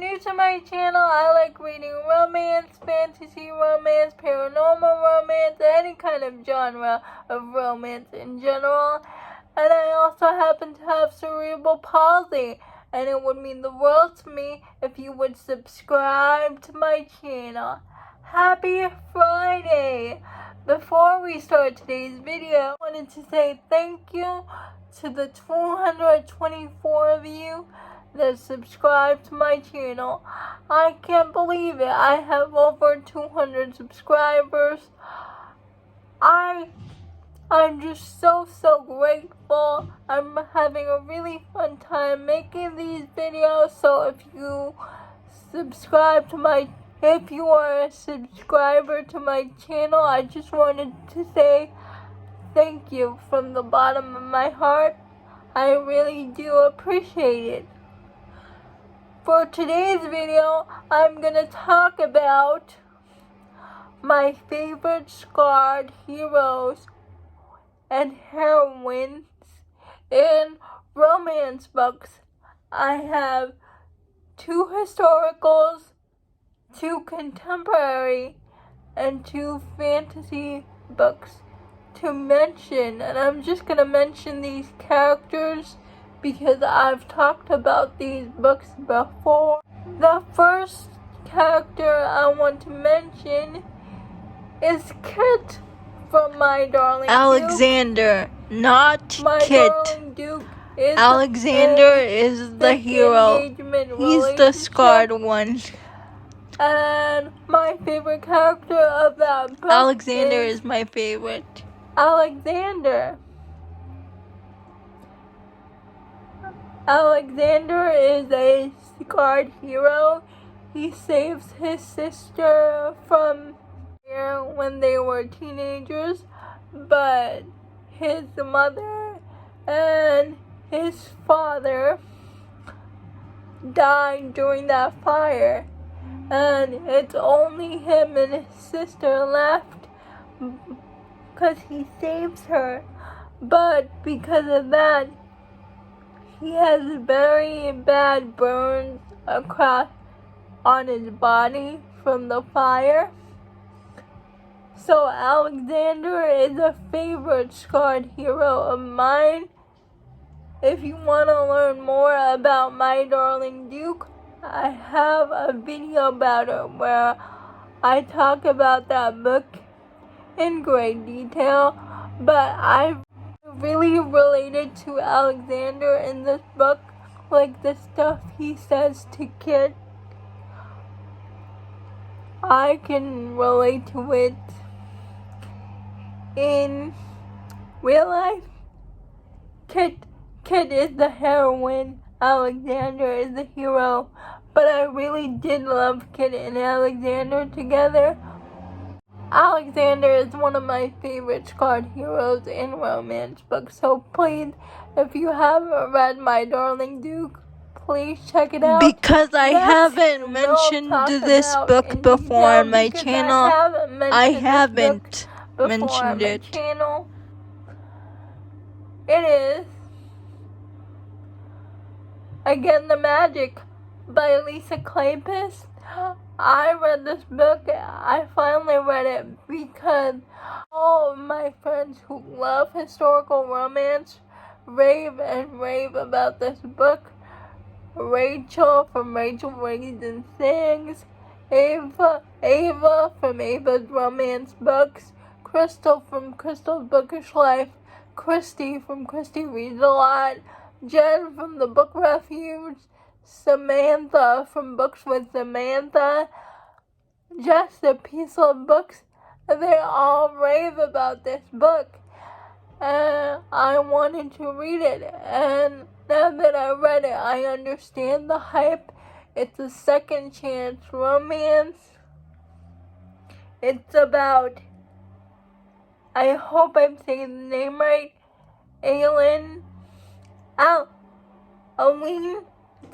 new to my channel, I like reading romance, fantasy romance, paranormal romance, any kind of genre of romance in general. And I also happen to have cerebral palsy, and it would mean the world to me if you would subscribe to my channel. Happy Friday! Before we start today's video, I wanted to say thank you to the 224 of you that subscribe to my channel. I can't believe it. I have over 200 subscribers. I'm just so grateful. I'm having a really fun time making these videos. So if you are a subscriber to my channel, I just wanted to say thank you from the bottom of my heart. I really do appreciate it. For today's video, I'm gonna talk about my favorite scarred heroes and heroines in romance books. I have 2 historicals, 2 contemporary, and 2 fantasy books to mention, and I'm just gonna mention these characters because I've talked about these books before. The first character I want to mention is Kit from My Darling Alexander, Duke. not My Kit. Darling Duke is Alexander is the hero. He's the scarred one. And my favorite character of that book Alexander is my favorite. Alexander. Alexander is a scarred hero. He saves his sister from Heir when they were teenagers, but his mother and his father died during that fire, and it's only him and his sister left because he saves her. But because of that, he has very bad burns across on his body from the fire. So Alexander is a favorite scarred hero of mine. If you want to learn more about My Darling Duke, I have a video about it where I talk about that book in great detail. But I really related to Alexander in this book, like the stuff he says to Kit. I can relate to it in real life. Kit is the heroine, Alexander is the hero, but I really did love Kit and Alexander together. Alexander is one of my favorite scarred heroes in romance books, so please, if you haven't read My Darling Duke, please check it out. Because I haven't mentioned this book before on my channel. I haven't mentioned it. It is Again the Magic by Lisa Kleypas. I read this book. I finally read it because all of my friends who love historical romance rave about this book. Rachel from Rachel Reads and Sings, Ava from Ava's Romance Books, Crystal from Crystal's Bookish Life, Christy from Christy Reads a Lot, Jen from the Book Refuge, Samantha from Books with Samantha, Just a Piece of Books. They all rave about this book, and I wanted to read it, and now that I read it, I understand the hype. It's a second chance romance. It's about, I hope I'm saying the name right, Aline.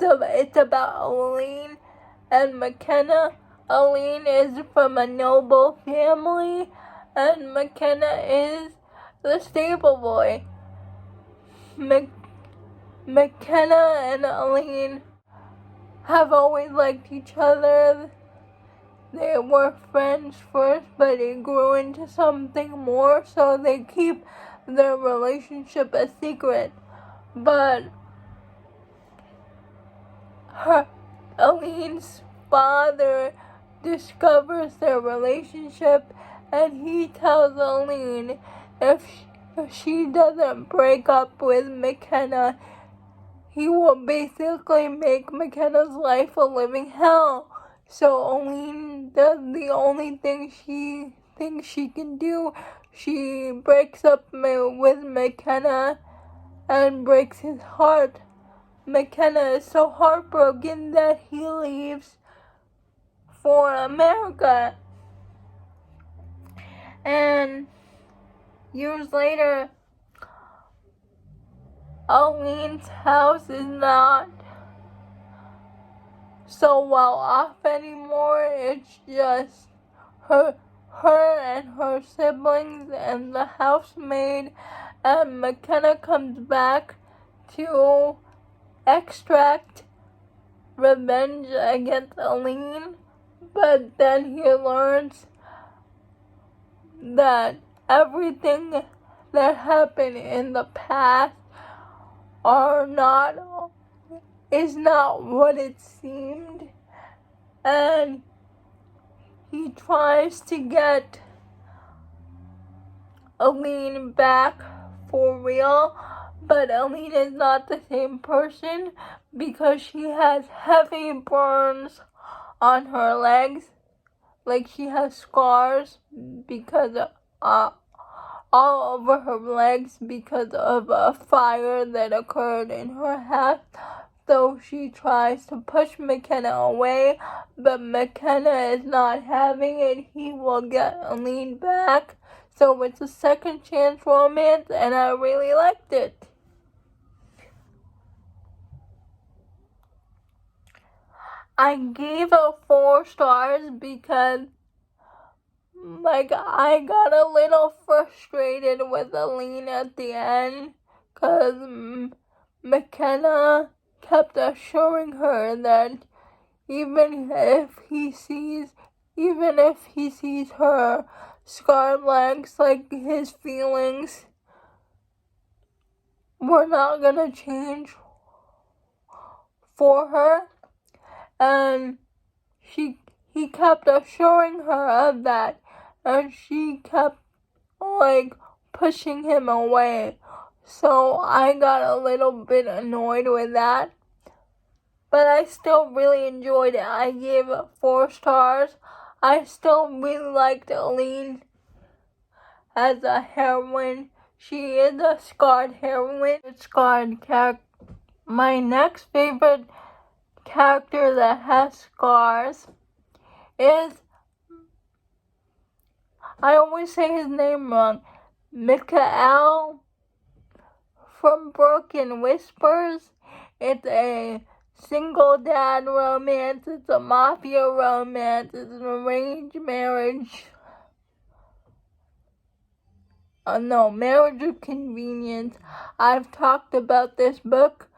It's about Aline and McKenna. Aline is from a noble family, and McKenna is the stable boy. McKenna and Aline have always liked each other. They were friends first, but it grew into something more, so they keep their relationship a secret. But Aline's father discovers their relationship, and he tells Aline if she doesn't break up with McKenna, he will basically make McKenna's life a living hell. So Aline does the only thing she thinks she can do. She breaks up with McKenna and breaks his heart. McKenna is so heartbroken that he leaves for America. And years later, Aline's house is not so well off anymore. It's just her and her siblings and the housemaid, and McKenna comes back to extract revenge against Aline, but then he learns that everything that happened in the past is not what it seemed, and he tries to get Aline back for real, but Aline is not the same person because she has heavy burns on her legs, like she has scars because all over her legs because of a fire that occurred in her house. So she tries to push McKenna away, but McKenna is not having it. He will get Aline back. So it's a second chance romance, and I really liked it. I gave it 4 stars because I got a little frustrated with Aline at the end, because McKenna kept assuring her that even if he sees her scarred legs, like, his feelings were not gonna change for her, and he kept assuring her of that, and she kept pushing him away. So I got a little bit annoyed with that, but I still really enjoyed it. I gave it 4 stars. I still really liked Aline as a heroine. She is a scarred heroine. Scarred character. My next favorite character that has scars is, I always say his name wrong, Mikael from Broken Whispers. It's a single dad romance, it's a mafia romance, it's an arranged marriage. Marriage of Convenience. I've talked about this book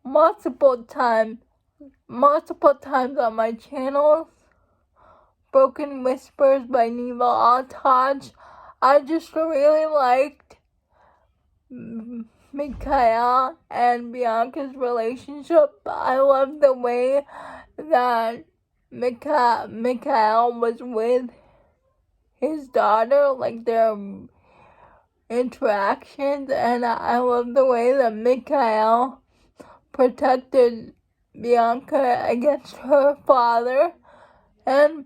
multiple times on my channel. Broken Whispers by Neva Altaj. I just really liked Mikael and Bianca's relationship. I love the way that Mikael was with his daughter, like their interactions, and I love the way that Mikael protected Bianca against her father, and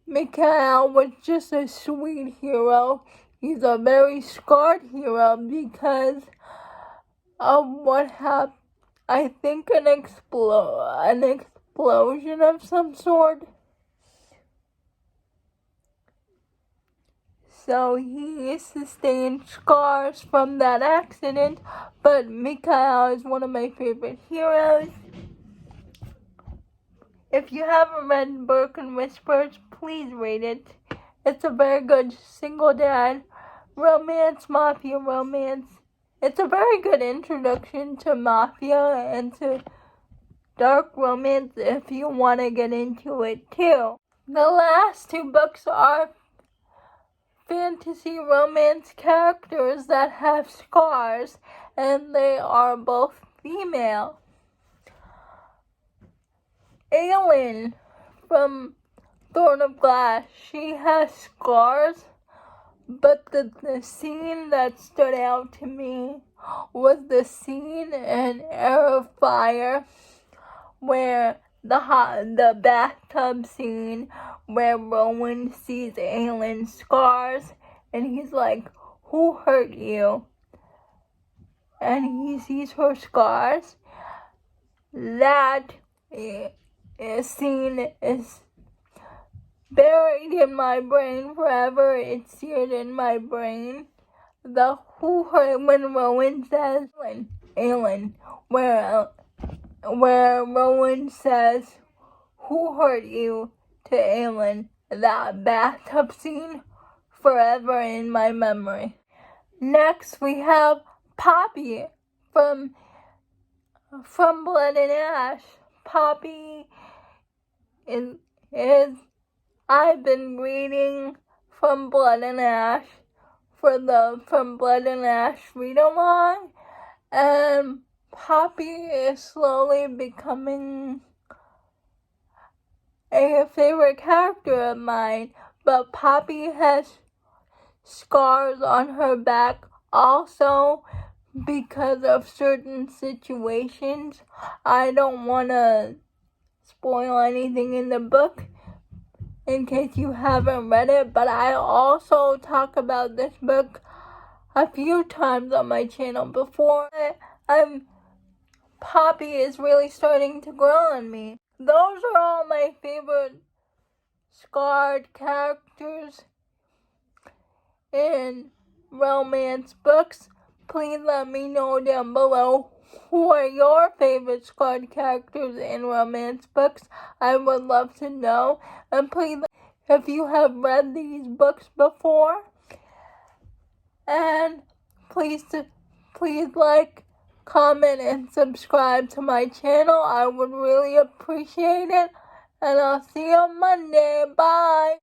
Mikael was just a sweet hero. He's a very scarred hero because of what happened. I think an explosion of some sort. So he sustained scars from that accident, but Mikael is one of my favorite heroes. If you haven't read Broken Whispers, please read it. It's a very good single dad romance, mafia romance. It's a very good introduction to mafia and to dark romance if you want to get into it too. The last two books are fantasy romance characters that have scars, and they are both female. Aelin from Throne of Glass, she has scars, but the scene that stood out to me was the scene in Heir of Fire where the bathtub scene where Rowan sees Aelin's scars and he's like, "Who hurt you?" And he sees her scars. That scene is buried in my brain forever. It's seared in my brain. The who hurt when Rowan says Aelin, where Rowan says, "Who hurt you?" to Aelin. That bathtub scene forever in my memory. Next we have Poppy from Blood and Ash. Poppy is I've been reading From Blood and Ash for the From Blood and Ash read-along, and Poppy is slowly becoming a favorite character of mine, but Poppy has scars on her back also because of certain situations. I don't want to spoil anything in the book in case you haven't read it, but I also talk about this book a few times on my channel before. Poppy is really starting to grow on me. Those are all my favorite scarred characters in romance books. Please let me know down below who are your favorite scarred characters in romance books. I would love to know. And please, if you have read these books before, and please like, comment, and subscribe to my channel. I would really appreciate it. And I'll see you on Monday. Bye.